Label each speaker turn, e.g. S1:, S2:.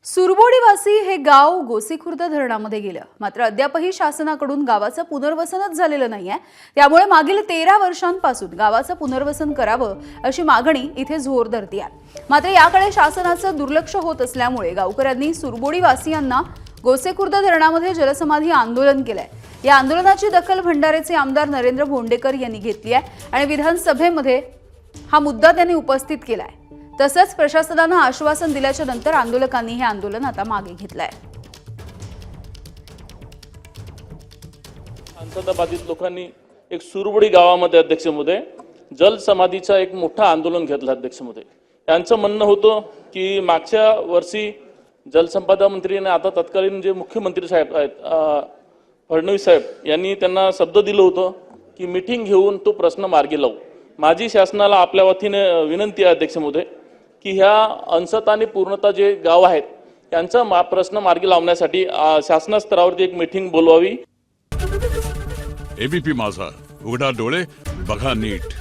S1: सुरबोडीवासी हे गाव गोसीखुर्द धरणामध्ये गेलं, मात्र अद्यापही शासनाकडून गावाचं पुनर्वसनच झालेलं नाहीये। त्यामुळे मागील 13 वर्षांपासून गावाचं पुनर्वसन करावं अशी मागणी इथे जोर धरते आहे। मात्र याकडे शासनाचं दुर्लक्ष होत असल्यामुळे गावकऱ्यांनी सुरबोडीवासियांना गोसीखुर्द धरणामध्ये जलसमाधी आंदोलन केलंय। या आंदोलनाची दखल भंडारेचे आमदार नरेंद्र भोंडेकर यांनी घेतली आहे आणि विधानसभेमध्ये हा मुद्दा त्यांनी उपस्थित केलाय। तसंच प्रशासनानं आश्वासन दिल्याच्या नंतर आंदोलकांनी हे आंदोलन आता मागे घेतलंय।
S2: अंतर्बाधित लोकांनी एक सुरबोडी गावामध्ये अध्यक्षमध्ये जलसमाधीचा एक मोठा आंदोलन घेतलं अध्यक्षमध्ये। त्यांचं म्हणणं होतं की मागच्या वर्षी जलसंपदा मंत्री आणि आता तत्कालीन जे मुख्यमंत्री साहेब आहेत फडणवीस साहेब यांनी त्यांना शब्द दिलं होतं की मीटिंग घेऊन तो प्रश्न मार्गी लावू। माझी शासनाला आपल्या वतीने विनंती आहे अध्यक्षमध्ये की ह्या अंशत आणि पूर्णतः जे गाव आहेत त्यांचा प्रश्न मार्गी लावण्यासाठी शासन स्तरावरती एक मीटिंग बोलवावी।
S3: एबीपी माझा, उघडा डोळे बघा नीट।